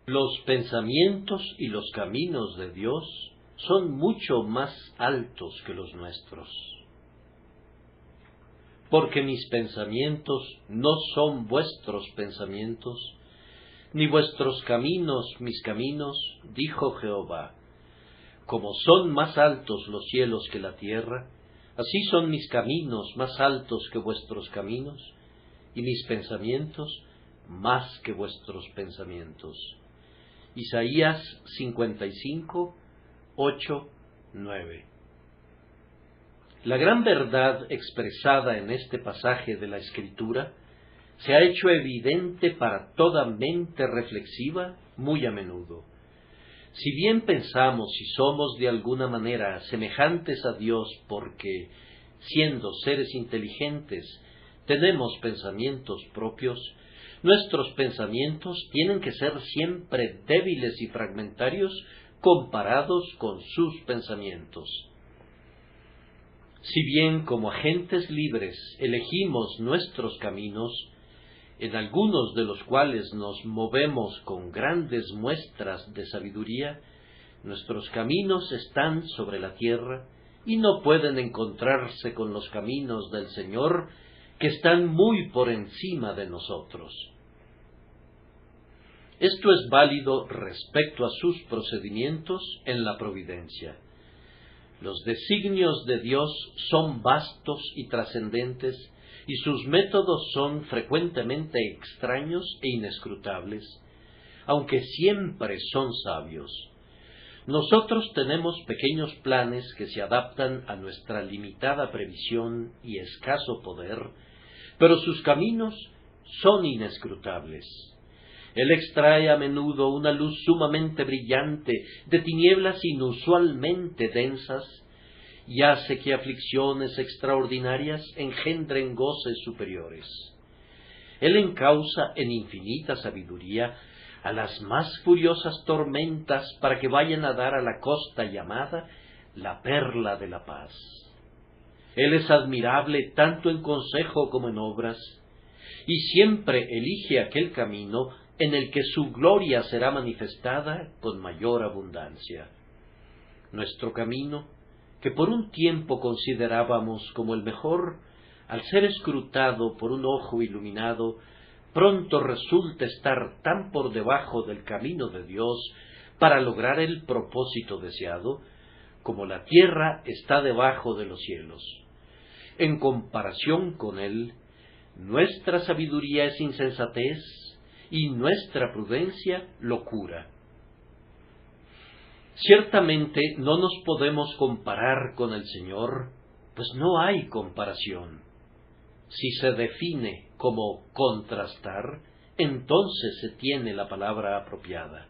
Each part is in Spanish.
Los pensamientos y los caminos de Dios son mucho más altos que los nuestros. Porque mis pensamientos no son vuestros pensamientos, ni vuestros caminos mis caminos, dijo Jehová. Como son más altos los cielos que la tierra, así son mis caminos más altos que vuestros caminos, y mis pensamientos más que vuestros pensamientos. Isaías 55, 8, 9. La gran verdad expresada en este pasaje de la Escritura se ha hecho evidente para toda mente reflexiva muy a menudo. Si bien pensamos y somos de alguna manera semejantes a Dios porque, siendo seres inteligentes, tenemos pensamientos propios, nuestros pensamientos tienen que ser siempre débiles y fragmentarios comparados con sus pensamientos. Si bien como agentes libres elegimos nuestros caminos, en algunos de los cuales nos movemos con grandes muestras de sabiduría, nuestros caminos están sobre la tierra y no pueden encontrarse con los caminos del Señor, que están muy por encima de nosotros. Esto es válido respecto a sus procedimientos en la providencia. Los designios de Dios son vastos y trascendentes, y sus métodos son frecuentemente extraños e inescrutables, aunque siempre son sabios. Nosotros tenemos pequeños planes que se adaptan a nuestra limitada previsión y escaso poder, pero sus caminos son inescrutables. Él extrae a menudo una luz sumamente brillante de tinieblas inusualmente densas y hace que aflicciones extraordinarias engendren goces superiores. Él encausa en infinita sabiduría a las más furiosas tormentas para que vayan a dar a la costa llamada la perla de la paz. Él es admirable tanto en consejo como en obras, y siempre elige aquel camino en el que su gloria será manifestada con mayor abundancia. Nuestro camino, que por un tiempo considerábamos como el mejor, al ser escrutado por un ojo iluminado, pronto resulta estar tan por debajo del camino de Dios para lograr el propósito deseado, como la tierra está debajo de los cielos. En comparación con Él, nuestra sabiduría es insensatez y nuestra prudencia locura. Ciertamente no nos podemos comparar con el Señor, pues no hay comparación. Si se define como contrastar, entonces se tiene la palabra apropiada.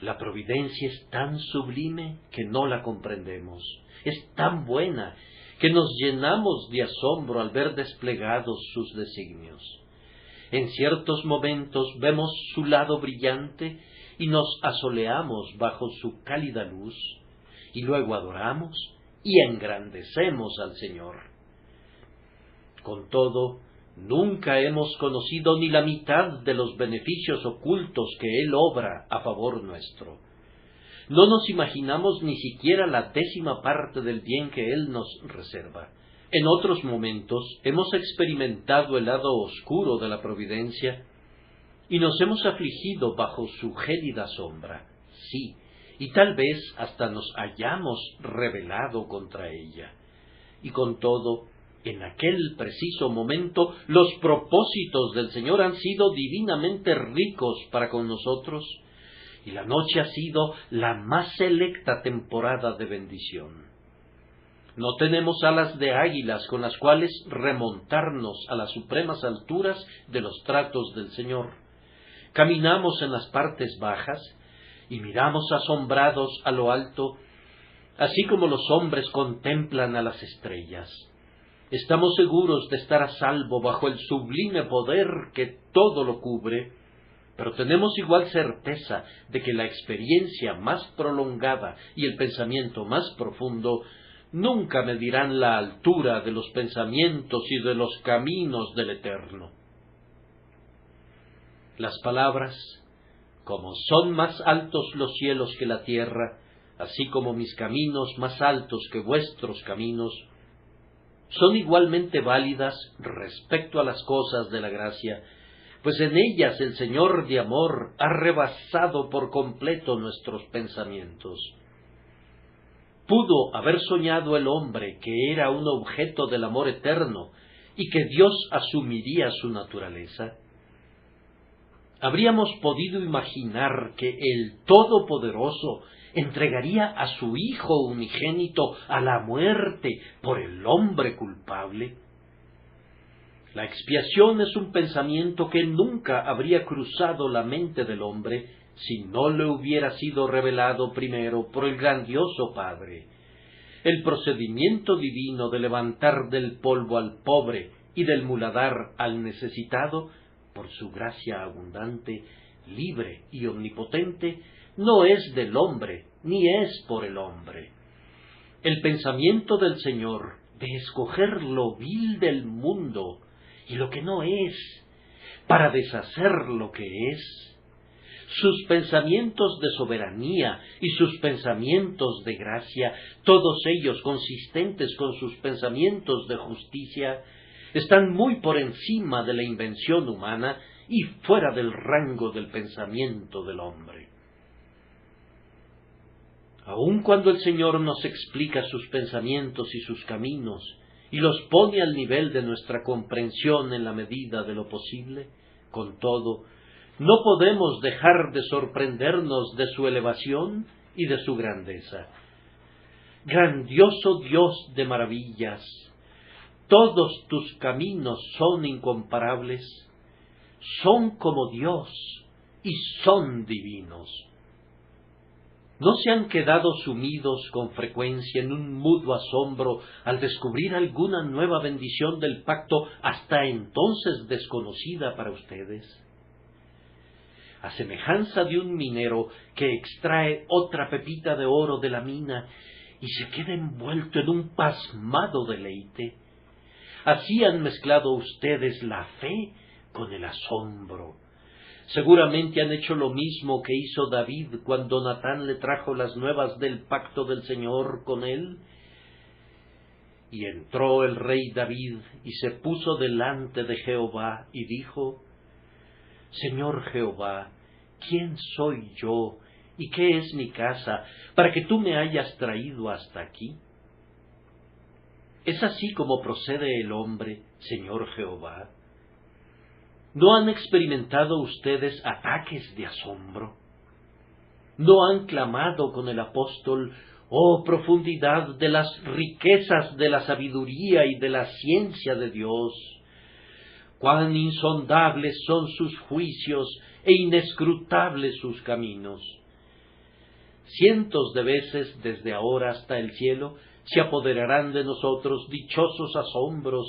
La providencia es tan sublime que no la comprendemos, es tan buena que nos llenamos de asombro al ver desplegados sus designios. En ciertos momentos vemos su lado brillante y nos asoleamos bajo su cálida luz, y luego adoramos y engrandecemos al Señor. Con todo, nunca hemos conocido ni la mitad de los beneficios ocultos que Él obra a favor nuestro. No nos imaginamos ni siquiera la 10ª parte del bien que Él nos reserva. En otros momentos hemos experimentado el lado oscuro de la providencia y nos hemos afligido bajo su gélida sombra, sí, y tal vez hasta nos hayamos rebelado contra ella. Y con todo, en aquel preciso momento, los propósitos del Señor han sido divinamente ricos para con nosotros, y la noche ha sido la más selecta temporada de bendición. No tenemos alas de águilas con las cuales remontarnos a las supremas alturas de los tratos del Señor. Caminamos en las partes bajas y miramos asombrados a lo alto, así como los hombres contemplan a las estrellas. Estamos seguros de estar a salvo bajo el sublime poder que todo lo cubre, pero tenemos igual certeza de que la experiencia más prolongada y el pensamiento más profundo nunca medirán la altura de los pensamientos y de los caminos del Eterno. Las palabras, como son más altos los cielos que la tierra, así como mis caminos más altos que vuestros caminos, son igualmente válidas respecto a las cosas de la gracia, pues en ellas el Señor de amor ha rebasado por completo nuestros pensamientos. ¿Pudo haber soñado el hombre que era un objeto del amor eterno y que Dios asumiría su naturaleza? ¿Habríamos podido imaginar que el Todopoderoso entregaría a su Hijo unigénito a la muerte por el hombre culpable? La expiación es un pensamiento que nunca habría cruzado la mente del hombre si no le hubiera sido revelado primero por el grandioso Padre. El procedimiento divino de levantar del polvo al pobre y del muladar al necesitado, por su gracia abundante, libre y omnipotente, no es del hombre, ni es por el hombre. El pensamiento del Señor de escoger lo vil del mundo y lo que no es, para deshacer lo que es, sus pensamientos de soberanía y sus pensamientos de gracia, todos ellos consistentes con sus pensamientos de justicia, están muy por encima de la invención humana y fuera del rango del pensamiento del hombre. Aun cuando el Señor nos explica sus pensamientos y sus caminos, y los pone al nivel de nuestra comprensión en la medida de lo posible, con todo, no podemos dejar de sorprendernos de su elevación y de su grandeza. Grandioso Dios de maravillas, todos tus caminos son incomparables, son como Dios y son divinos. ¿No se han quedado sumidos con frecuencia en un mudo asombro al descubrir alguna nueva bendición del pacto hasta entonces desconocida para ustedes? A semejanza de un minero que extrae otra pepita de oro de la mina y se queda envuelto en un pasmado deleite, así han mezclado ustedes la fe con el asombro. Seguramente han hecho lo mismo que hizo David cuando Natán le trajo las nuevas del pacto del Señor con él. Y entró el rey David y se puso delante de Jehová y dijo: Señor Jehová, ¿quién soy yo y qué es mi casa para que tú me hayas traído hasta aquí? ¿Es así como procede el hombre, Señor Jehová? ¿No han experimentado ustedes ataques de asombro? ¿No han clamado con el apóstol: oh profundidad de las riquezas de la sabiduría y de la ciencia de Dios? Cuán insondables son sus juicios e inescrutables sus caminos. Cientos de veces desde ahora hasta el cielo se apoderarán de nosotros dichosos asombros,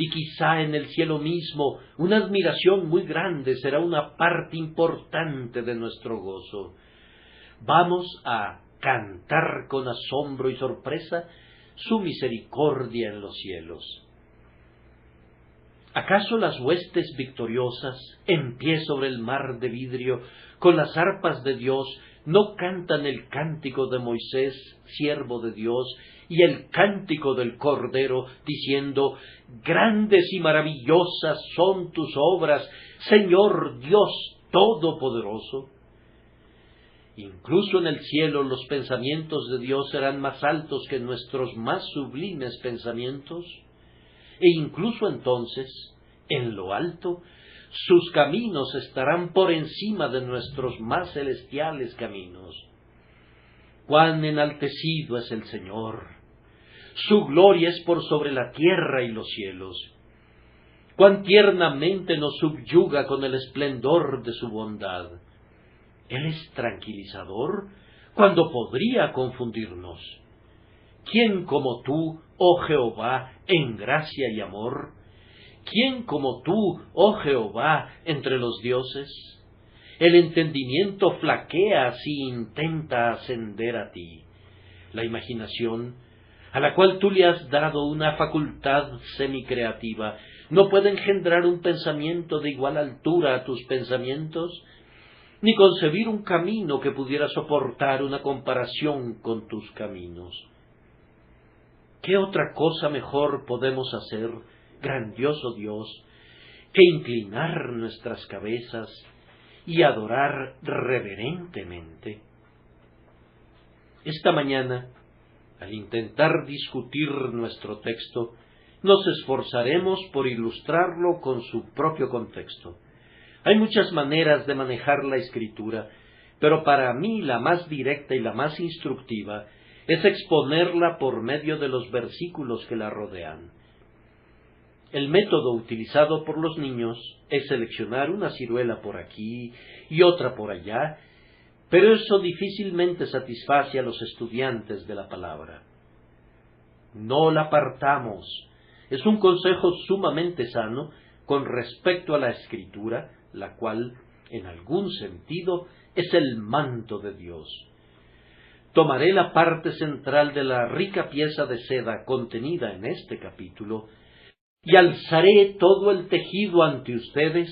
y quizá en el cielo mismo una admiración muy grande será una parte importante de nuestro gozo. Vamos a cantar con asombro y sorpresa su misericordia en los cielos. ¿Acaso las huestes victoriosas, en pie sobre el mar de vidrio, con las arpas de Dios, no cantan el cántico de Moisés, siervo de Dios, y el cántico del Cordero, diciendo: grandes y maravillosas son tus obras, Señor Dios Todopoderoso? Incluso en el cielo los pensamientos de Dios serán más altos que nuestros más sublimes pensamientos, e incluso entonces, en lo alto, sus caminos estarán por encima de nuestros más celestiales caminos. ¡Cuán enaltecido es el Señor! Su gloria es por sobre la tierra y los cielos. ¡Cuán tiernamente nos subyuga con el esplendor de su bondad! Él es tranquilizador cuando podría confundirnos. ¿Quién como tú, oh Jehová, en gracia y amor? ¿Quién como tú, oh Jehová, entre los dioses? El entendimiento flaquea si intenta ascender a ti. La imaginación, a la cual tú le has dado una facultad semicreativa, no puede engendrar un pensamiento de igual altura a tus pensamientos. ni concebir un camino que pudiera soportar una comparación con tus caminos. ¿Qué otra cosa mejor podemos hacer, grandioso Dios, que inclinar nuestras cabezas y adorar reverentemente? Esta mañana, al intentar discutir nuestro texto, nos esforzaremos por ilustrarlo con su propio contexto. Hay muchas maneras de manejar la Escritura, pero para mí la más directa y la más instructiva es exponerla por medio de los versículos que la rodean. El método utilizado por los niños es seleccionar una ciruela por aquí y otra por allá, pero eso difícilmente satisface a los estudiantes de la palabra. No la partamos. Es un consejo sumamente sano con respecto a la Escritura, la cual, en algún sentido, es el manto de Dios. Tomaré la parte central de la rica pieza de seda contenida en este capítulo y alzaré todo el tejido ante ustedes,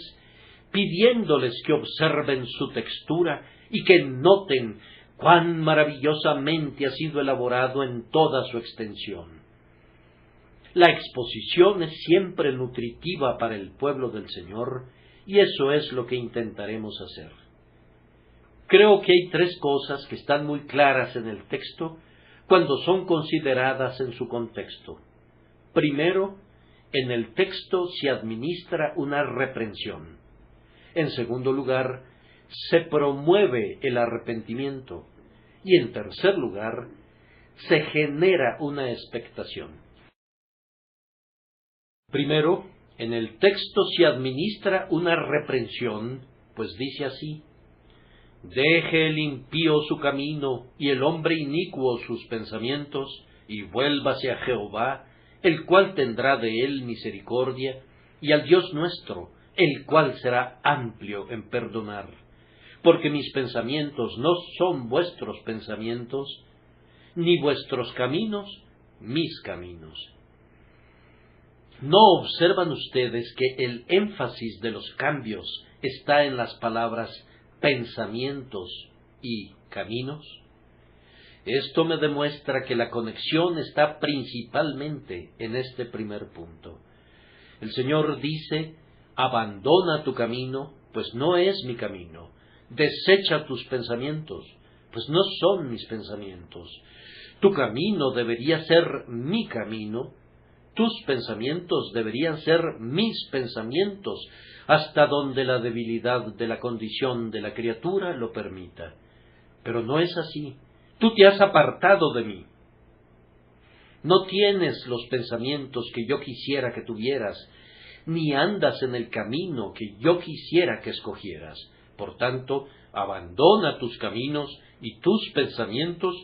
pidiéndoles que observen su textura y que noten cuán maravillosamente ha sido elaborado en toda su extensión. La exposición es siempre nutritiva para el pueblo del Señor, y eso es lo que intentaremos hacer. Creo que hay tres cosas que están muy claras en el texto cuando son consideradas en su contexto. Primero, en el texto se administra una reprensión. En segundo lugar, se promueve el arrepentimiento. Y en tercer lugar, se genera una expectación. Primero, en el texto se administra una reprensión, pues dice así: deje el impío su camino y el hombre inicuo sus pensamientos, y vuélvase a Jehová, el cual tendrá de él misericordia, y al Dios nuestro, el cual será amplio en perdonar. Porque mis pensamientos no son vuestros pensamientos, ni vuestros caminos mis caminos. ¿No observan ustedes que el énfasis de los cambios está en las palabras pensamientos y caminos? Esto me demuestra que la conexión está principalmente en este primer punto. El Señor dice: abandona tu camino, pues no es mi camino. Desecha tus pensamientos, pues no son mis pensamientos. Tu camino debería ser mi camino, tus pensamientos deberían ser mis pensamientos, hasta donde la debilidad de la condición de la criatura lo permita. Pero no es así. Tú te has apartado de mí. No tienes los pensamientos que yo quisiera que tuvieras, ni andas en el camino que yo quisiera que escogieras. Por tanto, abandona tus caminos y tus pensamientos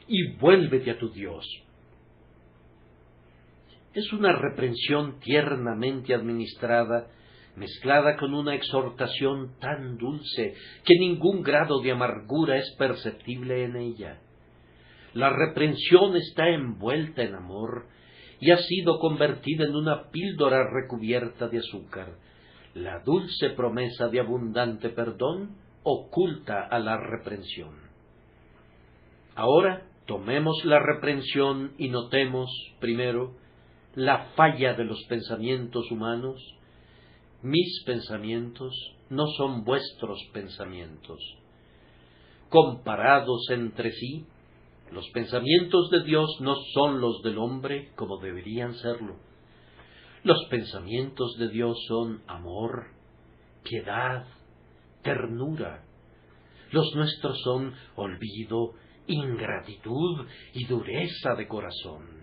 y vuélvete a tu Dios. Es una reprensión tiernamente administrada, mezclada con una exhortación tan dulce que ningún grado de amargura es perceptible en ella. La reprensión está envuelta en amor y ha sido convertida en una píldora recubierta de azúcar. La dulce promesa de abundante perdón oculta a la reprensión. Ahora tomemos la reprensión y notemos, primero, la falla de los pensamientos humanos. Mis pensamientos no son vuestros pensamientos. Comparados entre sí, los pensamientos de Dios no son los del hombre como deberían serlo. Los pensamientos de Dios son amor, piedad, ternura. Los nuestros son olvido, ingratitud y dureza de corazón.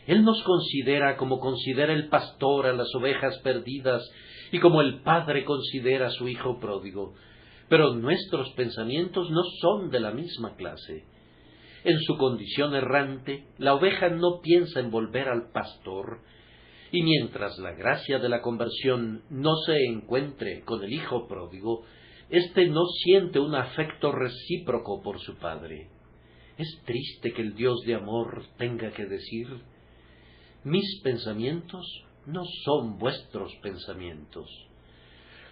Él nos considera como considera el pastor a las ovejas perdidas y como el padre considera a su hijo pródigo, pero nuestros pensamientos no son de la misma clase. En su condición errante, la oveja no piensa en volver al pastor, y mientras la gracia de la conversión no se encuentre con el hijo pródigo, éste no siente un afecto recíproco por su padre. Es triste que el Dios de amor tenga que decir: mis pensamientos no son vuestros pensamientos.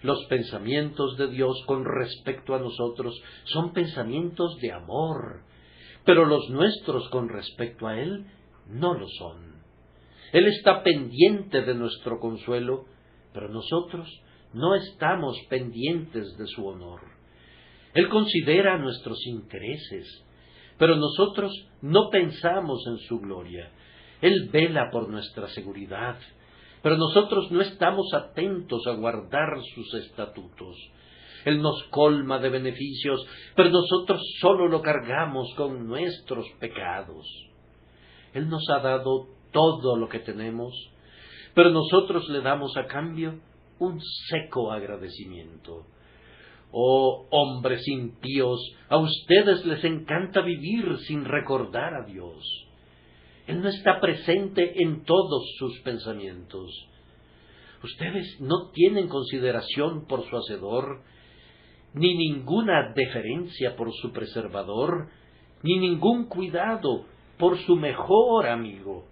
Los pensamientos de Dios con respecto a nosotros son pensamientos de amor, pero los nuestros con respecto a Él no lo son. Él está pendiente de nuestro consuelo, pero nosotros no estamos pendientes de su honor. Él considera nuestros intereses, pero nosotros no pensamos en su gloria. Él vela por nuestra seguridad, pero nosotros no estamos atentos a guardar sus estatutos. Él nos colma de beneficios, pero nosotros solo lo cargamos con nuestros pecados. Él nos ha dado todo lo que tenemos, pero nosotros le damos a cambio un seco agradecimiento. Oh, hombres impíos, a ustedes les encanta vivir sin recordar a Dios. Él no está presente en todos sus pensamientos. Ustedes no tienen consideración por su Hacedor, ni ninguna deferencia por su preservador, ni ningún cuidado por su mejor amigo.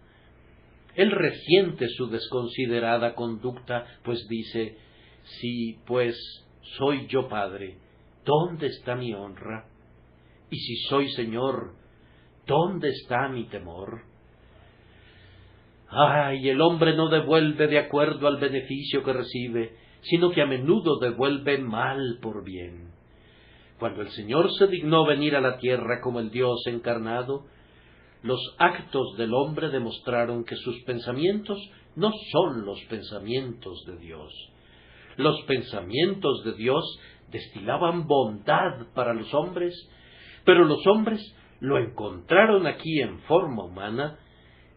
Él resiente su desconsiderada conducta, pues dice: si pues soy yo padre, ¿dónde está mi honra? Y si soy Señor, ¿dónde está mi temor? Ay, el hombre no devuelve de acuerdo al beneficio que recibe, sino que a menudo devuelve mal por bien. Cuando el Señor se dignó venir a la tierra como el Dios encarnado, los actos del hombre demostraron que sus pensamientos no son los pensamientos de Dios. Los pensamientos de Dios destilaban bondad para los hombres, pero los hombres lo encontraron aquí en forma humana,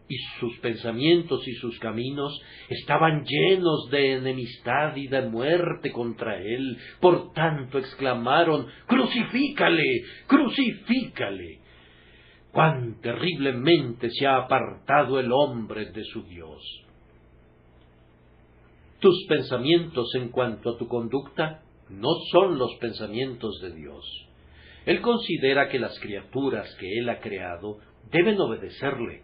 y sus pensamientos y sus caminos estaban llenos de enemistad y de muerte contra él. Por tanto exclamaron: «¡Crucifícale! ¡Crucifícale!». ¡Cuán terriblemente se ha apartado el hombre de su Dios! Tus pensamientos en cuanto a tu conducta no son los pensamientos de Dios. Él considera que las criaturas que Él ha creado deben obedecerle,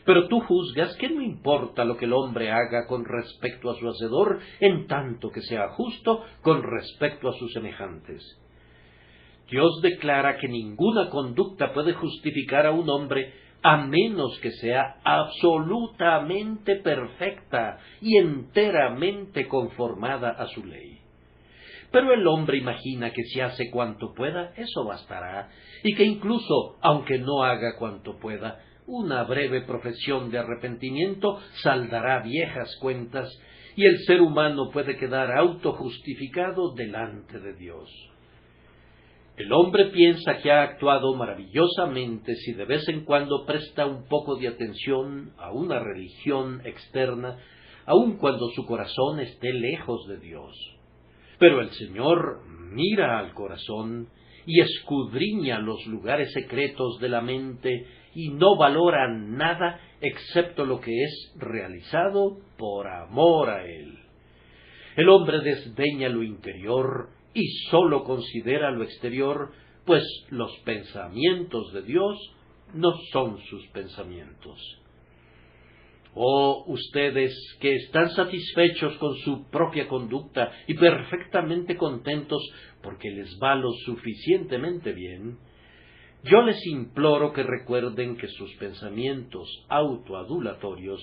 pero tú juzgas que no importa lo que el hombre haga con respecto a su Hacedor, en tanto que sea justo con respecto a sus semejantes. Dios declara que ninguna conducta puede justificar a un hombre a menos que sea absolutamente perfecta y enteramente conformada a su ley. Pero el hombre imagina que si hace cuanto pueda, eso bastará, y que incluso, aunque no haga cuanto pueda, una breve profesión de arrepentimiento saldará viejas cuentas, y el ser humano puede quedar autojustificado delante de Dios. El hombre piensa que ha actuado maravillosamente si de vez en cuando presta un poco de atención a una religión externa, aun cuando su corazón esté lejos de Dios. Pero el Señor mira al corazón y escudriña los lugares secretos de la mente y no valora nada excepto lo que es realizado por amor a Él. El hombre desdeña lo interior y sólo considera lo exterior, pues los pensamientos de Dios no son sus pensamientos. Oh, ustedes que están satisfechos con su propia conducta y perfectamente contentos porque les va lo suficientemente bien, yo les imploro que recuerden que sus pensamientos autoadulatorios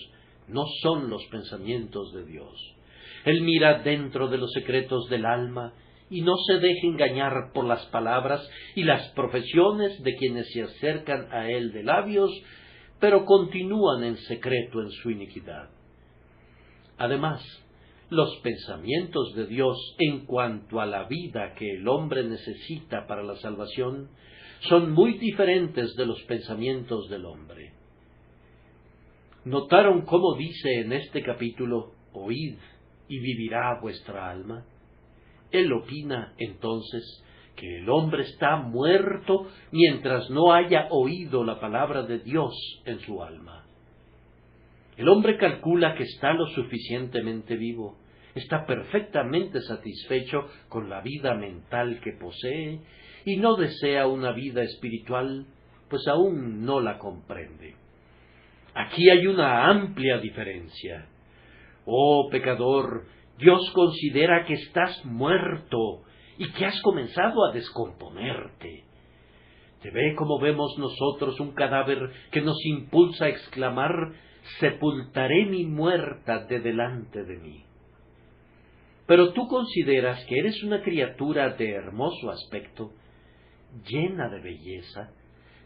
no son los pensamientos de Dios. Él mira dentro de los secretos del alma y no se deje engañar por las palabras y las profesiones de quienes se acercan a Él de labios, pero continúan en secreto en su iniquidad. Además, los pensamientos de Dios en cuanto a la vida que el hombre necesita para la salvación son muy diferentes de los pensamientos del hombre. ¿Notaron cómo dice en este capítulo: «Oíd y vivirá vuestra alma»? Él opina, entonces, que el hombre está muerto mientras no haya oído la palabra de Dios en su alma. El hombre calcula que está lo suficientemente vivo, está perfectamente satisfecho con la vida mental que posee y no desea una vida espiritual, pues aún no la comprende. Aquí hay una amplia diferencia. Oh pecador, Dios considera que estás muerto y que has comenzado a descomponerte. Te ve como vemos nosotros un cadáver que nos impulsa a exclamar: sepultaré mi muerta de delante de mí. Pero tú consideras que eres una criatura de hermoso aspecto, llena de belleza,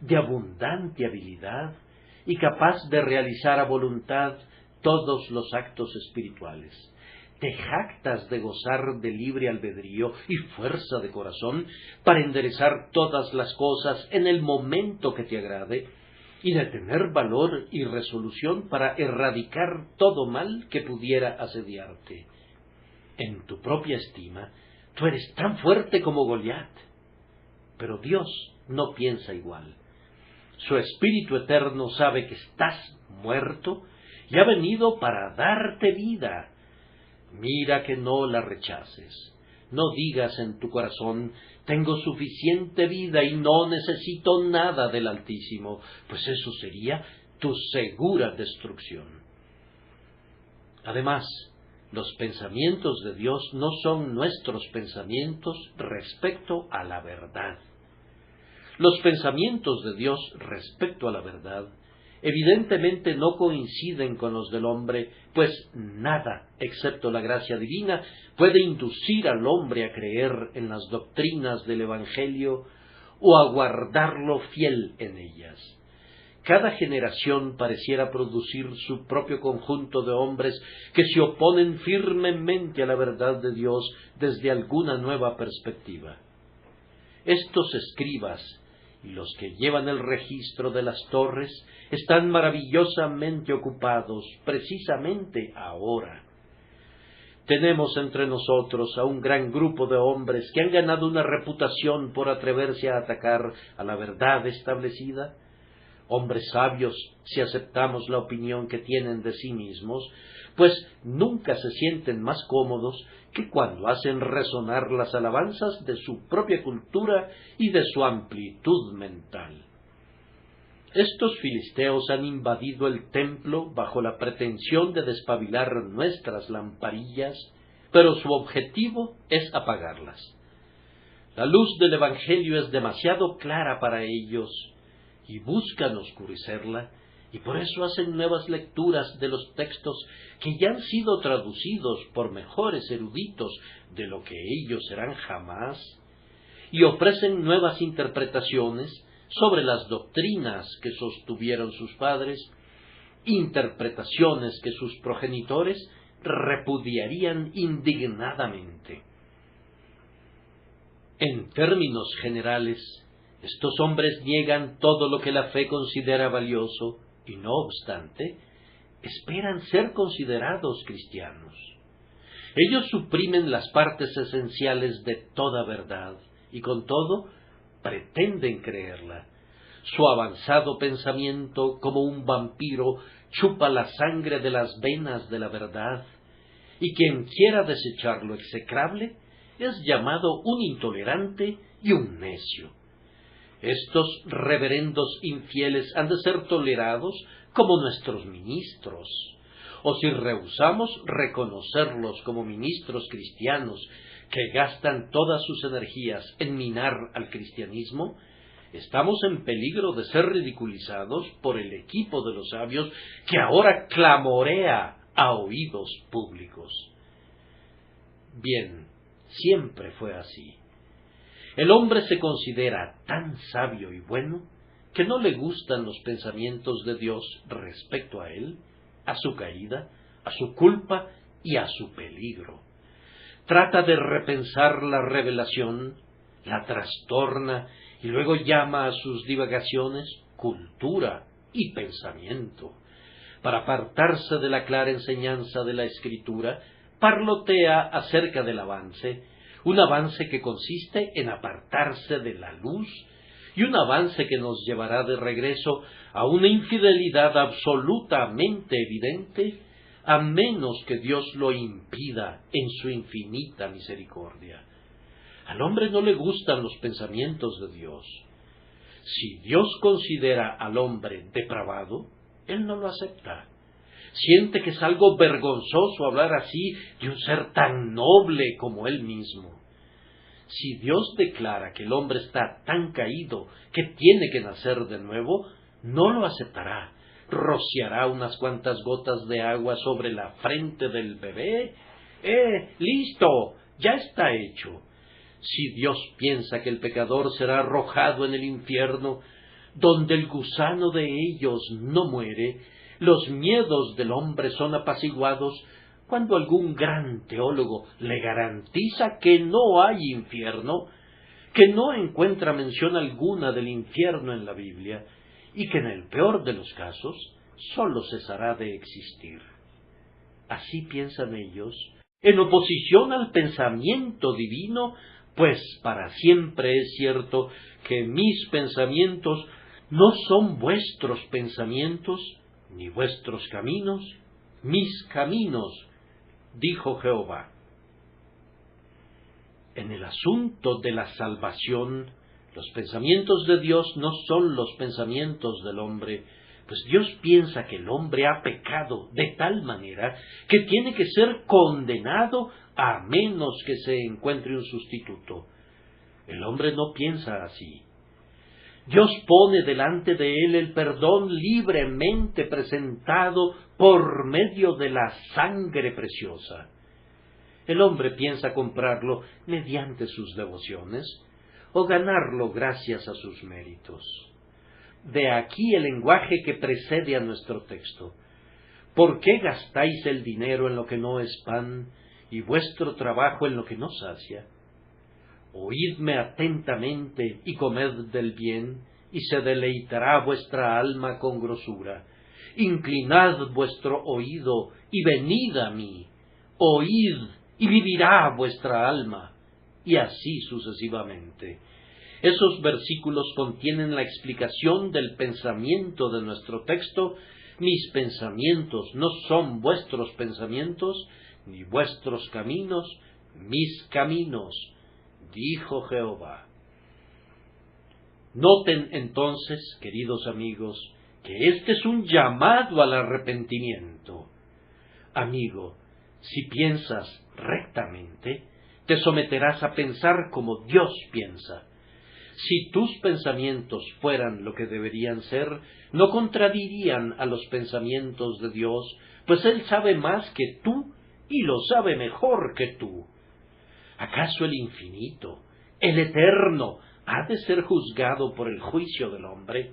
de abundante habilidad y capaz de realizar a voluntad todos los actos espirituales. Te jactas de gozar de libre albedrío y fuerza de corazón para enderezar todas las cosas en el momento que te agrade, y de tener valor y resolución para erradicar todo mal que pudiera asediarte. En tu propia estima, tú eres tan fuerte como Goliat. Pero Dios no piensa igual. Su Espíritu Eterno sabe que estás muerto y ha venido para darte vida. Mira que no la rechaces. No digas en tu corazón: tengo suficiente vida y no necesito nada del Altísimo, pues eso sería tu segura destrucción. Además, los pensamientos de Dios no son nuestros pensamientos respecto a la verdad. Los pensamientos de Dios respecto a la verdad evidentemente no coinciden con los del hombre, pues nada, excepto la gracia divina, puede inducir al hombre a creer en las doctrinas del Evangelio o a guardarlo fiel en ellas. Cada generación pareciera producir su propio conjunto de hombres que se oponen firmemente a la verdad de Dios desde alguna nueva perspectiva. Estos escribas y los que llevan el registro de las torres están maravillosamente ocupados precisamente ahora. Tenemos entre nosotros a un gran grupo de hombres que han ganado una reputación por atreverse a atacar a la verdad establecida, hombres sabios si aceptamos la opinión que tienen de sí mismos, pues nunca se sienten más cómodos que cuando hacen resonar las alabanzas de su propia cultura y de su amplitud mental. Estos filisteos han invadido el templo bajo la pretensión de despabilar nuestras lamparillas, pero su objetivo es apagarlas. La luz del Evangelio es demasiado clara para ellos y buscan oscurecerla, y por eso hacen nuevas lecturas de los textos que ya han sido traducidos por mejores eruditos de lo que ellos serán jamás, y ofrecen nuevas interpretaciones sobre las doctrinas que sostuvieron sus padres, interpretaciones que sus progenitores repudiarían indignadamente. En términos generales, estos hombres niegan todo lo que la fe considera valioso y, no obstante, esperan ser considerados cristianos. Ellos suprimen las partes esenciales de toda verdad y, con todo, pretenden creerla. Su avanzado pensamiento, como un vampiro, chupa la sangre de las venas de la verdad, y quien quiera desechar lo execrable es llamado un intolerante y un necio. Estos reverendos infieles han de ser tolerados como nuestros ministros, o si rehusamos reconocerlos como ministros cristianos que gastan todas sus energías en minar al cristianismo, estamos en peligro de ser ridiculizados por el equipo de los sabios que ahora clamorea a oídos públicos. Bien, siempre fue así. El hombre se considera tan sabio y bueno que no le gustan los pensamientos de Dios respecto a él, a su caída, a su culpa y a su peligro. Trata de repensar la revelación, la trastorna y luego llama a sus divagaciones cultura y pensamiento. Para apartarse de la clara enseñanza de la Escritura, parlotea acerca del avance, un avance que consiste en apartarse de la luz y un avance que nos llevará de regreso a una infidelidad absolutamente evidente, a menos que Dios lo impida en su infinita misericordia. Al hombre no le gustan los pensamientos de Dios. Si Dios considera al hombre depravado, Él no lo acepta. Siente que es algo vergonzoso hablar así de un ser tan noble como él mismo. Si Dios declara que el hombre está tan caído que tiene que nacer de nuevo, no lo aceptará. Rociará unas cuantas gotas de agua sobre la frente del bebé. ¡Listo! Ya está hecho. Si Dios piensa que el pecador será arrojado en el infierno, donde el gusano de ellos no muere, los miedos del hombre son apaciguados cuando algún gran teólogo le garantiza que no hay infierno, que no encuentra mención alguna del infierno en la Biblia, y que en el peor de los casos sólo cesará de existir. Así piensan ellos, en oposición al pensamiento divino, pues para siempre es cierto que mis pensamientos no son vuestros pensamientos, ni vuestros caminos, mis caminos, dijo Jehová. En el asunto de la salvación, los pensamientos de Dios no son los pensamientos del hombre, pues Dios piensa que el hombre ha pecado de tal manera que tiene que ser condenado a menos que se encuentre un sustituto. El hombre no piensa así. Dios pone delante de él el perdón libremente presentado por medio de la sangre preciosa. El hombre piensa comprarlo mediante sus devociones o ganarlo gracias a sus méritos. De aquí el lenguaje que precede a nuestro texto. ¿Por qué gastáis el dinero en lo que no es pan y vuestro trabajo en lo que no sacia? Oídme atentamente y comed del bien, y se deleitará vuestra alma con grosura. Inclinad vuestro oído y venid a mí. Oíd y vivirá vuestra alma. Y así sucesivamente. Esos versículos contienen la explicación del pensamiento de nuestro texto. Mis pensamientos no son vuestros pensamientos, ni vuestros caminos, mis caminos, dijo Jehová. Noten entonces, queridos amigos, que este es un llamado al arrepentimiento. Amigo, si piensas rectamente, te someterás a pensar como Dios piensa. Si tus pensamientos fueran lo que deberían ser, no contradirían a los pensamientos de Dios, pues Él sabe más que tú y lo sabe mejor que tú. ¿Acaso el infinito, el eterno, ha de ser juzgado por el juicio del hombre?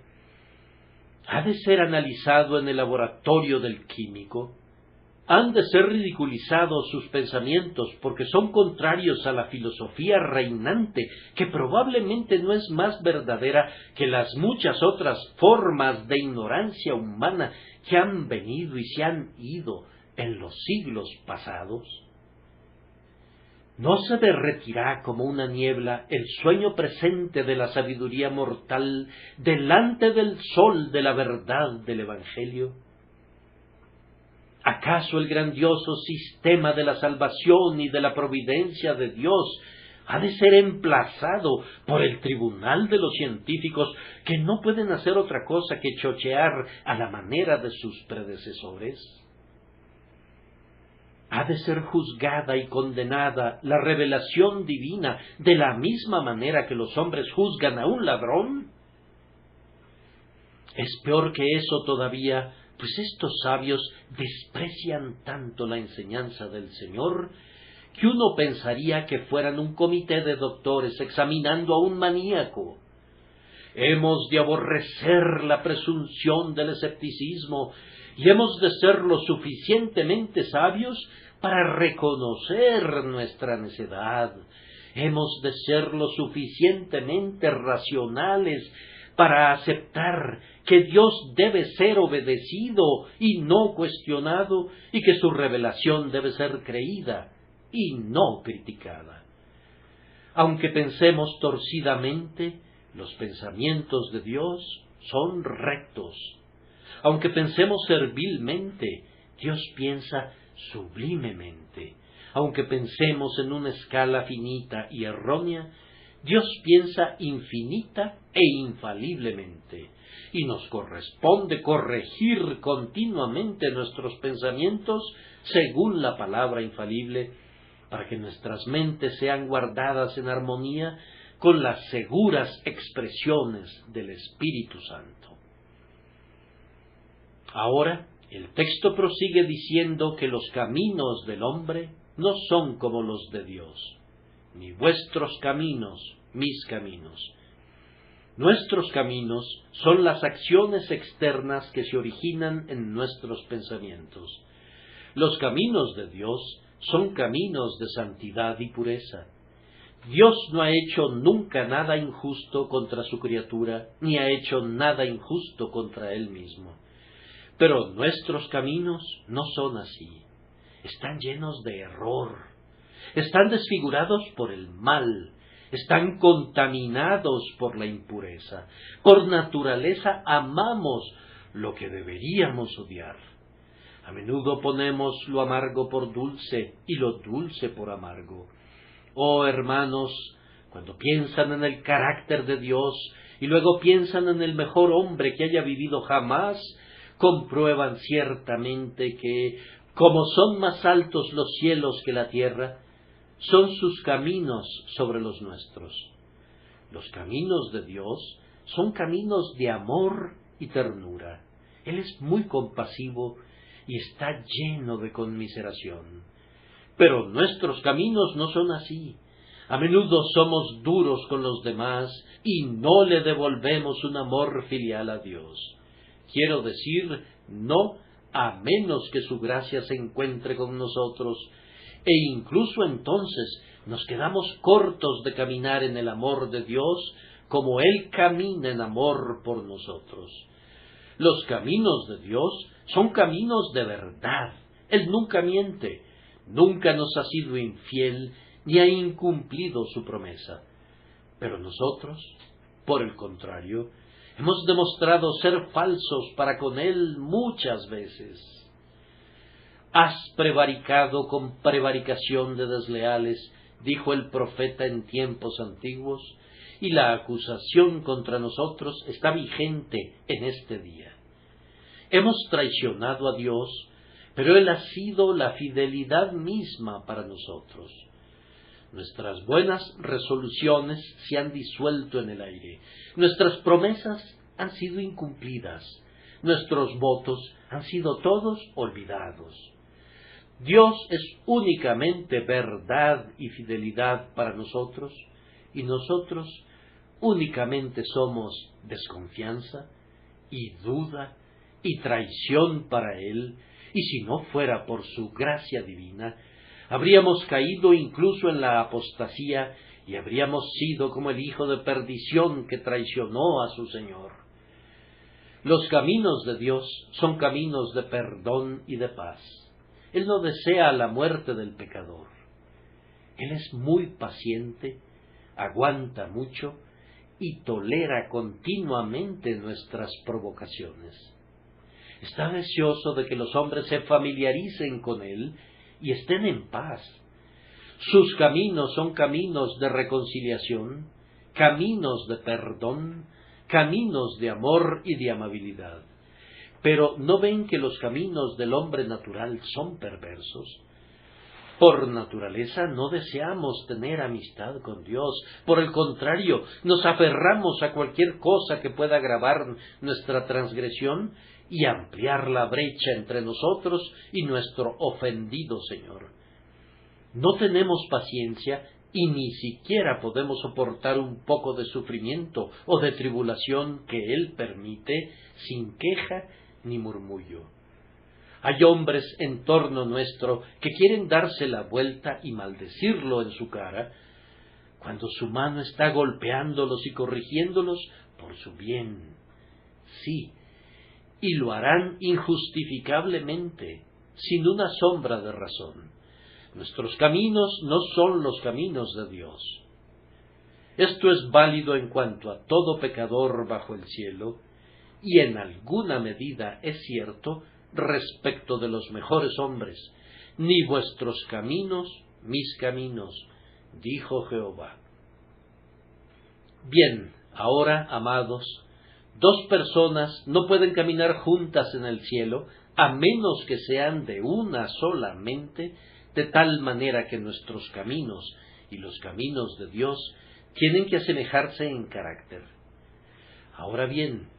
¿Ha de ser analizado en el laboratorio del químico? ¿Han de ser ridiculizados sus pensamientos porque son contrarios a la filosofía reinante, que probablemente no es más verdadera que las muchas otras formas de ignorancia humana que han venido y se han ido en los siglos pasados? ¿No se derretirá como una niebla el sueño presente de la sabiduría mortal delante del sol de la verdad del Evangelio? ¿Acaso el grandioso sistema de la salvación y de la providencia de Dios ha de ser emplazado por el tribunal de los científicos, que no pueden hacer otra cosa que chochear a la manera de sus predecesores? ¿Ha de ser juzgada y condenada la revelación divina de la misma manera que los hombres juzgan a un ladrón? Es peor que eso todavía, pues estos sabios desprecian tanto la enseñanza del Señor que uno pensaría que fueran un comité de doctores examinando a un maníaco. Hemos de aborrecer la presunción del escepticismo y hemos de ser lo suficientemente sabios para reconocer nuestra necedad. Hemos de ser lo suficientemente racionales para aceptar que Dios debe ser obedecido y no cuestionado, y que su revelación debe ser creída y no criticada. Aunque pensemos torcidamente, los pensamientos de Dios son rectos. Aunque pensemos servilmente, Dios piensa sublimemente. Aunque pensemos en una escala finita y errónea, Dios piensa infinita e infaliblemente, y nos corresponde corregir continuamente nuestros pensamientos según la palabra infalible, para que nuestras mentes sean guardadas en armonía con las seguras expresiones del Espíritu Santo. Ahora, el texto prosigue diciendo que los caminos del hombre no son como los de Dios, ni vuestros caminos, mis caminos. Nuestros caminos son las acciones externas que se originan en nuestros pensamientos. Los caminos de Dios son caminos de santidad y pureza. Dios no ha hecho nunca nada injusto contra su criatura, ni ha hecho nada injusto contra Él mismo. Pero nuestros caminos no son así. Están llenos de error. Están desfigurados por el mal. Están contaminados por la impureza. Por naturaleza amamos lo que deberíamos odiar. A menudo ponemos lo amargo por dulce y lo dulce por amargo. Oh hermanos, cuando piensan en el carácter de Dios y luego piensan en el mejor hombre que haya vivido jamás, comprueban ciertamente que, como son más altos los cielos que la tierra, son sus caminos sobre los nuestros. Los caminos de Dios son caminos de amor y ternura. Él es muy compasivo y está lleno de conmiseración. Pero nuestros caminos no son así. A menudo somos duros con los demás y no le devolvemos un amor filial a Dios. Quiero decir, no, a menos que su gracia se encuentre con nosotros, e incluso entonces nos quedamos cortos de caminar en el amor de Dios como Él camina en amor por nosotros. Los caminos de Dios son caminos de verdad. Él nunca miente, nunca nos ha sido infiel, ni ha incumplido su promesa. Pero nosotros, por el contrario, hemos demostrado ser falsos para con Él muchas veces. Has prevaricado con prevaricación de desleales, dijo el profeta en tiempos antiguos, y la acusación contra nosotros está vigente en este día. Hemos traicionado a Dios, pero Él ha sido la fidelidad misma para nosotros. Nuestras buenas resoluciones se han disuelto en el aire. Nuestras promesas han sido incumplidas. Nuestros votos han sido todos olvidados. Dios es únicamente verdad y fidelidad para nosotros, y nosotros únicamente somos desconfianza y duda y traición para Él, y si no fuera por su gracia divina, habríamos caído incluso en la apostasía y habríamos sido como el hijo de perdición que traicionó a su Señor. Los caminos de Dios son caminos de perdón y de paz. Él no desea la muerte del pecador. Él es muy paciente, aguanta mucho y tolera continuamente nuestras provocaciones. Está deseoso de que los hombres se familiaricen con Él y estén en paz. Sus caminos son caminos de reconciliación, caminos de perdón, caminos de amor y de amabilidad. Pero ¿no ven que los caminos del hombre natural son perversos? Por naturaleza no deseamos tener amistad con Dios. Por el contrario, nos aferramos a cualquier cosa que pueda agravar nuestra transgresión y ampliar la brecha entre nosotros y nuestro ofendido Señor. No tenemos paciencia y ni siquiera podemos soportar un poco de sufrimiento o de tribulación que Él permite sin queja ni murmullo. Hay hombres en torno nuestro que quieren darse la vuelta y maldecirlo en su cara, cuando su mano está golpeándolos y corrigiéndolos por su bien. Sí, y lo harán injustificablemente, sin una sombra de razón. Nuestros caminos no son los caminos de Dios. Esto es válido en cuanto a todo pecador bajo el cielo, y en alguna medida es cierto respecto de los mejores hombres. Ni vuestros caminos, mis caminos, dijo Jehová. Bien, ahora, amados, dos personas no pueden caminar juntas en el cielo a menos que sean de una sola mente, de tal manera que nuestros caminos y los caminos de Dios tienen que asemejarse en carácter. Ahora bien,